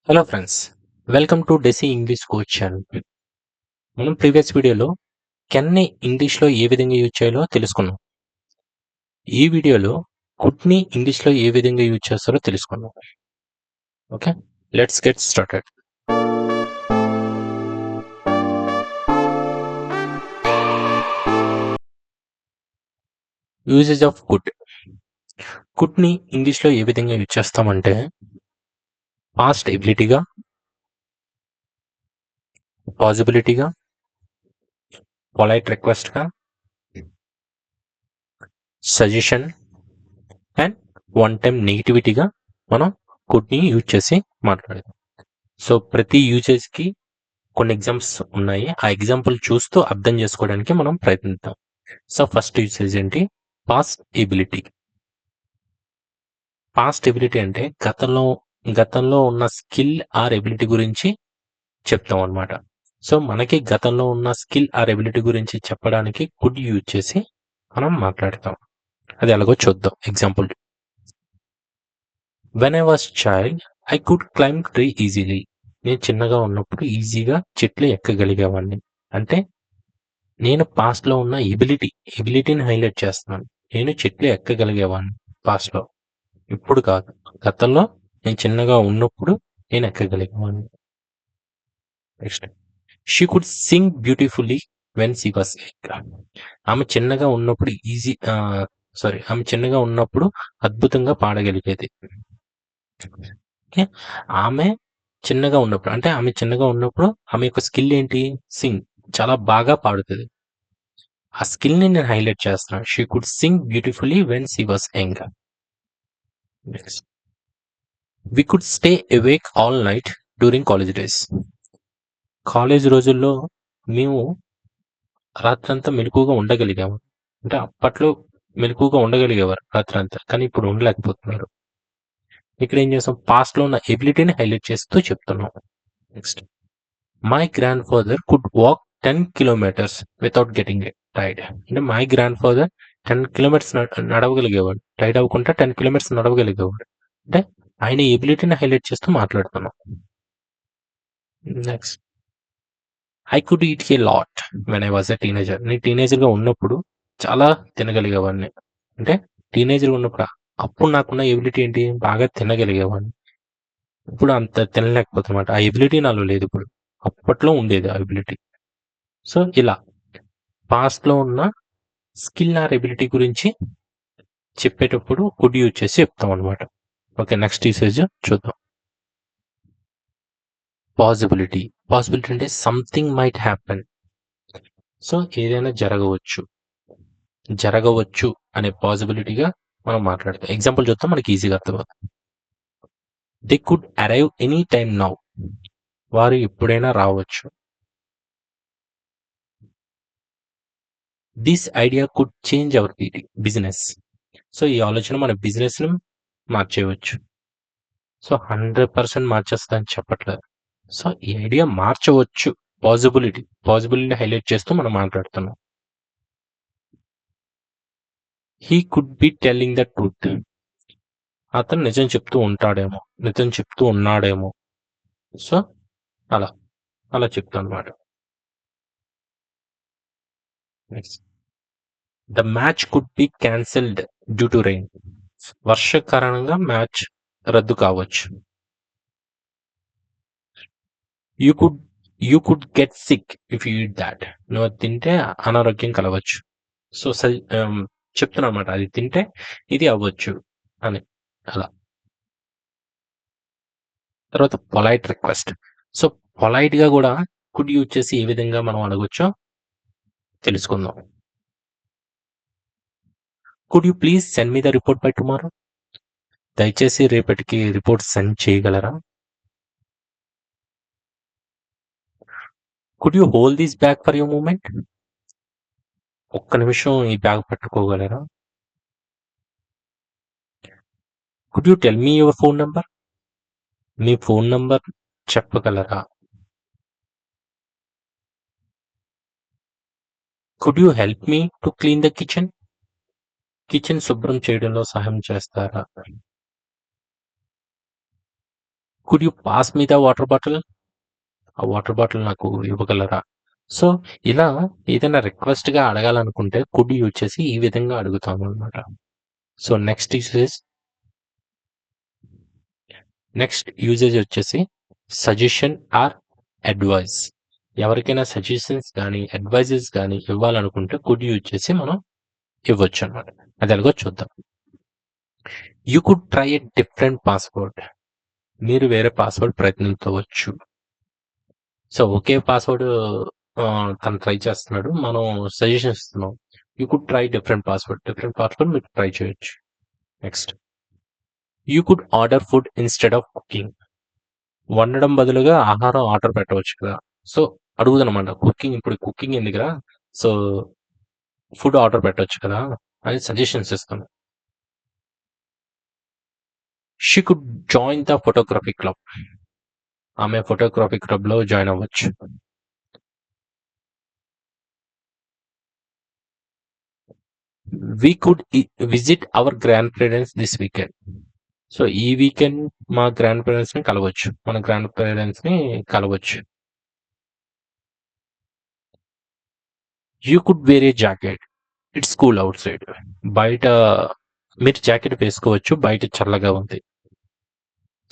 Hello friends, welcome to deci English coach channel. మనం previous వీడియోలో కెన్ని ఇంగ్లీష్లో ఏ విధంగా యూజ్ చేయాలో తెలుసుకున్నాం. ఈ వీడియోలో కుడ్ని ఇంగ్లీష్లో ఏ విధంగా యూజ్ చేస్తారో తెలుసుకున్నాం. Okay, let's get started. Usage of could. కుడ్ని ఇంగ్లీష్లో ఏ విధంగా యూజ్ చేస్తామంటే పాస్ట్ ఎబిలిటీగా, పాసిబిలిటీగా, పొలైట్ రిక్వెస్ట్గా, సజెషన్ అండ్ వన్ టైం నెగిటివిటీగా మనం కుడ్ని యూజ్ చేసి మాట్లాడదాం. సో ప్రతి యూజేజ్కి కొన్ని ఎగ్జామ్స్ ఉన్నాయి. ఆ ఎగ్జాంపుల్ చూస్తూ అర్థం చేసుకోవడానికి మనం ప్రయత్నిద్దాం. సో ఫస్ట్ యూసేజ్ ఏంటి? Past ability. పాస్ట్ ఎబిలిటీ అంటే గతంలో ఉన్న స్కిల్ ఆర్ ఎబిలిటీ గురించి చెప్తాం అనమాట. సో మనకి గతంలో ఉన్న స్కిల్ ఆర్ ఎబిలిటీ గురించి చెప్పడానికి కుడ్ యూజ్ చేసి మనం మాట్లాడతాం. అది ఎలాగో చూద్దాం. Example, when I was child I could climb tree easily. నేను చిన్నగా ఉన్నప్పుడు ఈజీగా చెట్లు ఎక్కగలిగేవాడిని. అంటే నేను పాస్ట్‌లో ఉన్న ఎబిలిటీని హైలైట్ చేస్తున్నాను. నేను చెట్లు ఎక్కగలిగేవాడిని పాస్ట్‌లో. ఇప్పుడు కాదు. గతంలో నేను చిన్నగా ఉన్నప్పుడు నేను ఎక్కగలిగేవాడిని. Next, she could sing beautifully when she was young. ఆమె చిన్నగా ఉన్నప్పుడు ఆమె చిన్నగా ఉన్నప్పుడు అద్భుతంగా పాడగలిగేది. ఓకే. ఆమె చిన్నగా ఉన్నప్పుడు అంటే ఆమె యొక్క స్కిల్ ఏంటి? సింగ్. చాలా బాగా పాడుతది. ఆ స్కిల్‌ని నేను హైలైట్ చేస్తున్నాను. She could sing beautifully when she was young. Next, we could stay awake all night during college days. కాలేజ్ రోజుల్లో మేము రాత్రంతా మెలకువగా ఉండగలిగాము. అంటే అప్పట్లో మెలకువగా ఉండగలిగేవారు రాత్రంతా. కానీ ఇప్పుడు ఉండలేకపోతున్నారు. ఇక్కడ ఏం చేసాం? పాస్ట్‌లో ఉన్న ఎబిలిటీని హైలైట్ చేస్తూ చెప్తున్నాం. Next, my grandfather could walk 10 kilometres without getting tired. అంటే మై గ్రాండ్ ఫాదర్ 10 కిలోమీటర్స్ నడవగలిగేవాడు. టైర్డ్ అవ్వకుండా 10 కిలోమీటర్స్ నడవగలిగేవాడు. అంటే ఆయన ఎబిలిటీని హైలైట్ చేస్తూ మాట్లాడుతున్నాం. Next, I could eat a lot when I was a teenager. నేను టీనేజర్‌గా ఉన్నప్పుడు చాలా తినగలిగేవాడిని. అంటే టీనేజర్‌గా ఉన్నప్పుడు అప్పుడు నాకున్న ఎబిలిటీ ఏంటి? బాగా తినగలిగేవాడిని. ఇప్పుడు అంత తినలేకపోతున్నమాట. ఆ ఎబిలిటీ నాలో లేదిప్పుడు. అప్పట్లో ఉండేది ఆ ఎబిలిటీ. సో ఇలా పాస్ట్‌లో ఉన్న స్కిల్ ఆర్ ఎబిలిటీ గురించి చెప్పేటప్పుడు కుడ్ యూజ్ చేసి చెప్తామనమాట. ఓకే, నెక్స్ట్ యూసేజ్ చూద్దాం. పాసిబిలిటీ. పాసిబిలిటీ అంటే సంథింగ్ మైట్ హ్యాపెన్. సో ఏదైనా జరగవచ్చు అనే పాసిబిలిటీగా మనం మాట్లాడతాం. ఎగ్జాంపుల్ చూద్దాం, మనకి ఈజీగా అర్థమవుతుంది. They could arrive any time now. వారు ఎప్పుడైనా రావచ్చు. This idea could change our business. So ఈ ఆలోచన మన బిజినెస్‌ని మార్చేయవచ్చు. సో 100% మార్చేస్తదని చెప్పట్లేదు. సో ఈ ఐడియా మార్చవచ్చు. పాసిబిలిటీ హైలైట్ చేస్తూ మనం మాట్లాడుతున్నాం. He could be telling the truth. అతను నిజం చెప్తూ ఉన్నాడేమో. సో అలా చెప్తానమాట. Next, the match could be cancelled due to rain. వర్ష కారణంగా మ్యాచ్ రద్దు కావచ్చు. You could get sick if you eat that. నువ్వు అది తింటే అనారోగ్యం కలవచ్చు. సో చెప్తున్నా అనమాట, అది తింటే ఇది అవ్వచ్చు అని. అలా. తర్వాత పొలైట్ రిక్వెస్ట్. సో పొలైట్‌గా కూడా కుడ్ యూజ్ చేసి ఏ విధంగా మనం అడగొచ్చో తెలుసుకుందాం. Could you please send me the report by tomorrow. దయచేసి రేపటికి రిపోర్ట్ సెండ్ చేయగలరా? Could you hold this bag for a moment. ఒక్క నిమిషం ఈ బ్యాగ్ పట్టుకోగలరా? Could you tell me your phone number. మీ ఫోన్ నంబర్ చెప్పగలరా? Could you help me to clean the kitchen. Kitchen శుభ్రం చేయడంలో సహాయం చేస్తారా? Could you pass me the water bottle? ఆ వాటర్ బాటిల్ నాకు ఇవ్వగలరా? సో, ఇలా ఏదైనా రిక్వెస్ట్‌గా అడగాలనుకుంటే కుడ్ యూజ్ చేసి ఈ విధంగా అడుగుతామనమాట. సో, నెక్స్ట్ యూజేజ్ వచ్చేసి సజెషన్ ఆర్ అడ్వైస్. ఎవరికైనా సజెషన్స్ గానీ, అడ్వైజెస్ గానీ ఇవ్వాలనుకుంటే కుడ్ యూజ్ చేసి మనం ఇవ్వొచ్చనమాట. అది ఎలాగో చూద్దాం. You could try a different password. మీరు వేరే పాస్‌వర్డ్ ప్రయత్నించవచ్చు. సో, ఒకే పాస్‌వర్డ్ తను ట్రై చేస్తున్నాడు. మనం సజెషన్స్ ఇస్తున్నాం. You could try different password. Different password మీరు ట్రై చేయొచ్చు. Next you could order food instead of cooking. వండడం బదులుగా ఆహారం ఆర్డర్ పెట్టవచ్చు కదా! సో, అడుగుదనమాట. కుకింగ్ ఎందుకురా? సో, ఫుడ్ ఆర్డర్ పెట్టొచ్చు కదా! అని సజెషన్స్ ఇస్తాను. She could join the photography club. ఆమె ఫోటోగ్రఫీ క్లబ్‌లో జాయిన్ అవ్వచ్చు. వి could visit our grandparents this weekend. So, ఈ వీకెండ్ మా గ్రాండ్ పేరెంట్స్‌ని కలవచ్చు. మన గ్రాండ్ పేరెంట్స్‌ని కలవచ్చు. You could wear a jacket. It's cool outside. బయట మీరు జాకెట్ వేసుకోవచ్చు. బయట చల్లగా ఉంది.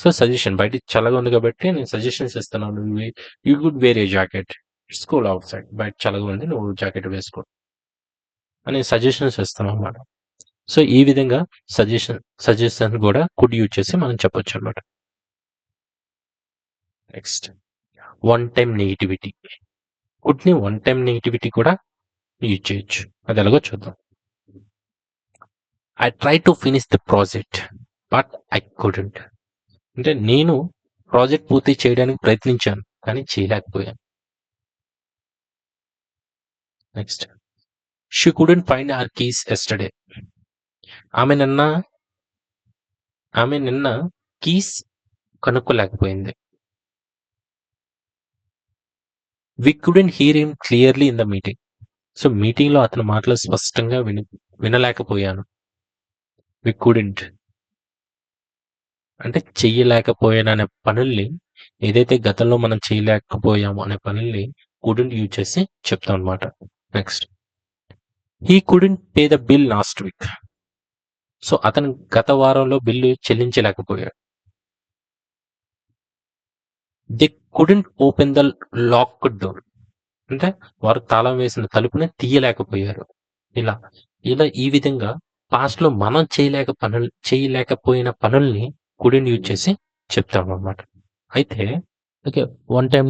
సో, సజెషన్ బయట చల్లగా ఉంది కాబట్టి నేను సజెషన్స్ ఇస్తున్నాను. You could wear a jacket. It's cool outside. బయట చల్లగా ఉంది. నువ్వు జాకెట్ వేసుకో అని సజెషన్స్ ఇస్తామనమాట. సో, ఈ విధంగా సజెషన్ కూడా కుడ్ యూజ్ చేసి మనం చెప్పొచ్చనమాట. Next one time negativity. కుడ్‌ని వన్ టైమ్ నెగటివిటీ కూడా యూజ్ చేయొచ్చు. అది ఎలాగో చూద్దాం. I try to finish the project but I couldn't. అంటే నేను ప్రాజెక్ట్ పూర్తి చేయడానికి ప్రయత్నించాను. కానీ చేయలేకపోయాను. Next she couldn't find her keys yesterday. ఆమె నిన్న ఆమె నిన్న కీస్ కనుక్కోలేకపోయింది. We couldn't hear him clearly in the meeting. So, మీటింగ్‌లో అతని మాటలు స్పష్టంగా వినలేకపోయాను. వి కుడెంట్ అంటే చెయ్యలేకపోయాననే పనుల్ని ఏదైతే గతంలో మనం చేయలేకపోయామో అనే పనుల్ని కుడెంట్ యూజ్ చేసి చెప్తామనమాట. Next he couldn't pay the bill last week. So, అతను గత వారంలో బిల్లు చెల్లించలేకపోయాడు. They couldn't open the locked door. అంటే వారు తాళం వేసిన తలుపుని తీయలేకపోయారు. ఇలా, ఈ విధంగా పాస్ట్‌లో మనం చేయలేకపోయిన పనుల్ని కుడెంట్ యూజ్ చేసి చెప్తామనమాట. అయితే ఓకే. వన్ టైమ్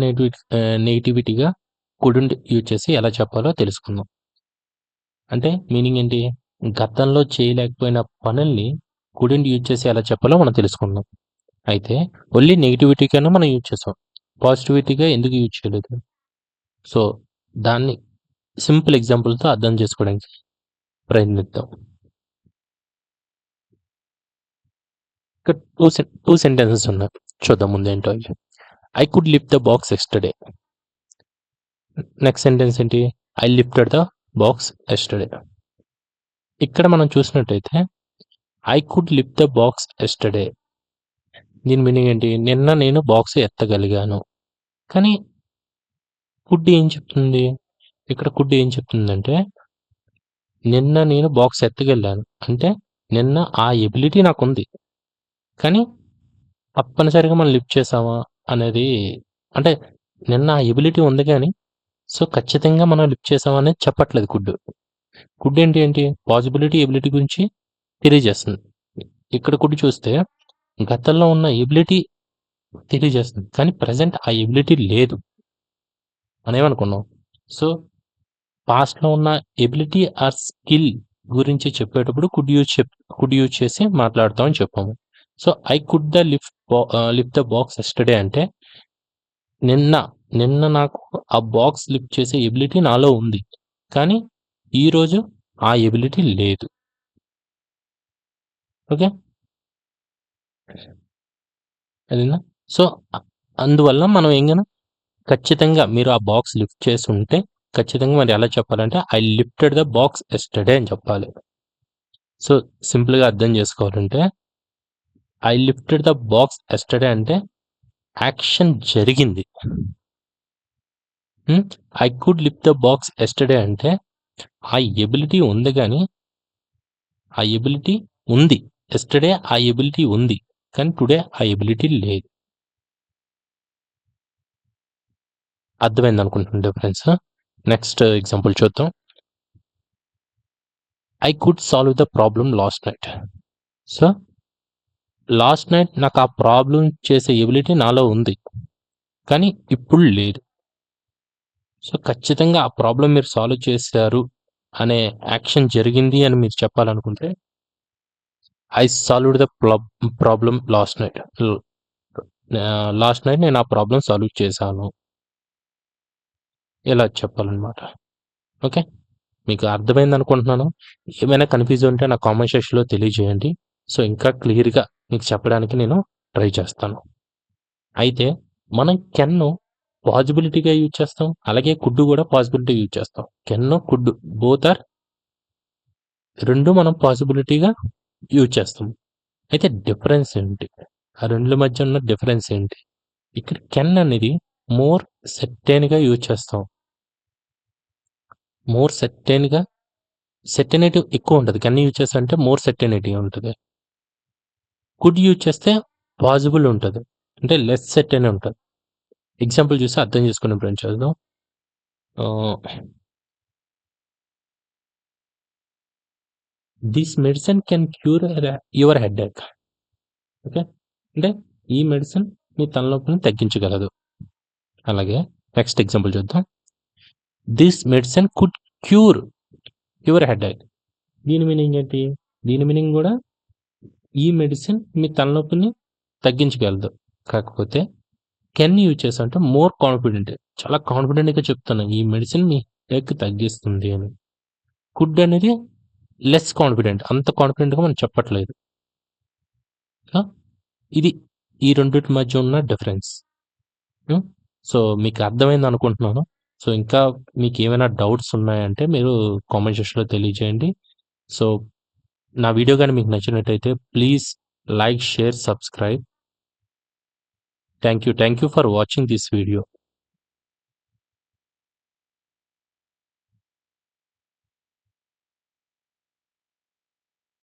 నెగటివిటీగా కుడెంట్ యూజ్ చేసి ఎలా చెప్పాలో తెలుసుకుందాం. అంటే మీనింగ్ ఏంటి? గతంలో చేయలేకపోయిన పనుల్ని కుడెంట్ యూజ్ చేసి ఎలా చెప్పాలో మనం తెలుసుకుందాం. అయితే ఓన్లీ నెగటివిటీకైనా మనం యూజ్ చేసాం. పాజిటివిటీగా ఎందుకు యూజ్ చేయలేదు? సో, దాన్ని సింపుల్ ఎగ్జాంపుల్‌తో అర్థం చేసుకోవడానికి ప్రయత్నిద్దాం. ఇక్కడ 2 సెంటెన్సెస్ ఉన్నాయి. చూద్దాం ముందేంటో అవి. I could lift the box yesterday. Next sentence ఏంటి? I lifted the box yesterday. ఇక్కడ మనం చూసినట్టయితే I could lift the box yesterday. దీని మీనింగ్ ఏంటి? నిన్న నేను బాక్స్ ఎత్తగలిగాను. కానీ కుడ్ ఏం చెప్తుంది? ఇక్కడ కుడ్ ఏం చెప్తుందంటే నిన్న నేను బాక్స్ ఎత్తగెళ్ళాను. అంటే నిన్న ఆ ఎబిలిటీ నాకుంది. కానీ తప్పనిసరిగా మనం లిఫ్ట్ చేసామా అనేది అంటే నిన్న ఆ ఎబిలిటీ ఉంది గానీ, సో, ఖచ్చితంగా మనం లిఫ్ట్ చేసామా అనేది చెప్పట్లేదు కుడ్. కుడ్ ఏంటి? పాజిబిలిటీ, ఎబిలిటీ గురించి తెలియజేస్తుంది. ఇక్కడ కుడ్ చూస్తే గతంలో ఉన్న ఎబిలిటీ తెలియజేస్తుంది. కానీ ప్రెజెంట్ ఆ ఎబిలిటీ లేదు. మనం ఏమనుకున్నాం? సో, పాస్ట్‌లో ఉన్న ఎబిలిటీ ఆర్ స్కిల్ గురించి చెప్పేటప్పుడు కుడ్ యూజ్ చేసి మాట్లాడతాం అని చెప్పాము. So, I could lift the box yesterday అంటే నిన్న నాకు ఆ బాక్స్ లిఫ్ట్ చేసే ఎబిలిటీ నాలో ఉంది. కానీ ఈరోజు ఆ ఎబిలిటీ లేదు. ఓకే. అదేనా? సో, అందువల్ల మనం ఖచ్చితంగా మీరు ఆ బాక్స్ లిఫ్ట్ చేసుంటే ఖచ్చితంగా మరి ఎలా చెప్పాలంటే I lifted the box yesterday అని చెప్పాలి. సో, సింపుల్‌గా అర్థం చేసుకోవాలంటే I lifted the box yesterday అంటే యాక్షన్ జరిగింది. I could lift the box yesterday అంటే ఆ ఎబిలిటీ ఉంది గానీ, ఆ ఎబిలిటీ ఉంది. యెస్టర్‌డే ఆ ఎబిలిటీ ఉంది. కానీ టుడే ఆ ఎబిలిటీ లేదు. అర్థమైందనుకుంటున్నా డిఫరెన్స్. నెక్స్ట్ ఎగ్జాంపుల్ చూద్దాం. I could solve the problem last night. So, last night నాకు ఆ ప్రాబ్లమ్ చేసే ఎబిలిటీ నాలో ఉంది. కానీ ఇప్పుడు లేదు. సో, ఖచ్చితంగా ఆ ప్రాబ్లమ్ మీరు సాల్వ్ చేశారు అనే యాక్షన్ జరిగింది అని మీరు చెప్పాలనుకుంటే, I solved the problem last night. Last night నేను ఆ ప్రాబ్లమ్ సాల్వ్ చేశాను. ఇలా చెప్పాలనమాట. ఓకే. మీకు అర్థమైందనుకుంటున్నాను. ఏమైనా కన్‌ఫ్యూజ్ ఉంటే నా కామెంట్ సెక్షన్‌లో తెలియజేయండి. సో, ఇంకా క్లియర్‌గా మీకు చెప్పడానికి నేను ట్రై చేస్తాను. అయితే మనం కెన్‌ను పాజిబిలిటీగా యూజ్ చేస్తాం. అలాగే కుడ్ కూడా పాజిబిలిటీ యూజ్ చేస్తాం. కెన్, కుడ్ బోత్ ఆర్ 2 మనం పాజిబిలిటీగా యూజ్ చేస్తాం. అయితే డిఫరెన్స్ ఏంటి? ఆ 2 మధ్య ఉన్న డిఫరెన్స్ ఏంటి? ఇక్కడ కెన్ అనేది మోర్ సర్టెన్‌గా యూజ్ చేస్తాం. మోర్ సర్టెన్‌గా సర్టెనిటీ ఎక్కువుంటది. కెన్ యూజ్ చేస్తామంటే మోర్ సర్టెనిటీ ఉంటది. కుడ్ యూజ్ చేస్తే పాజిబుల్ ఉంటది. అంటే లెస్ సర్టెన్ ఉంటది. ఎగ్జాంపుల్ చూసి అర్థం చేసుకునే ప్రయత్నం చేద్దాం. This medicine can cure your headache. Okay. అంటే ఈ మెడిసిన్ మీ తలనొప్పిని తగ్గించగలదు. అలాగే నెక్స్ట్ ఎగ్జాంపుల్ చూద్దాం. This medicine could cure your headache. దీని మీనింగ్ ఏంటి? దీని మీనింగ్ కూడా ఈ మెడిసిన్ మీ తలనొప్పిని తగ్గించగలదు. కాకపోతే కెన్ యూజ్ చేసామంటే మోర్ కాన్ఫిడెంట్. చాలా కాన్ఫిడెంట్‌గా చెప్తాను. ఈ మెడిసిన్ మీ హెడేక్ తగ్గిస్తుంది అని. కుడ్ అనేది లెస్ కాన్ఫిడెంట్. అంత కాన్ఫిడెంట్‌గా మనం చెప్పట్లేదు. ఇది ఈ రెండిటి మధ్య ఉన్న డిఫరెన్స్. సో, మీకు అర్థమైందనుకుంటున్నాను. సో, ఇంకా మీకేమైనా డౌట్స్ ఉన్నాయంటే మీరు కామెంట్ సెక్షన్‌లో తెలియజేయండి. సో, నా వీడియో గాని మీకు నచ్చినట్టయితే please like, share, subscribe. Thank you for watching this video.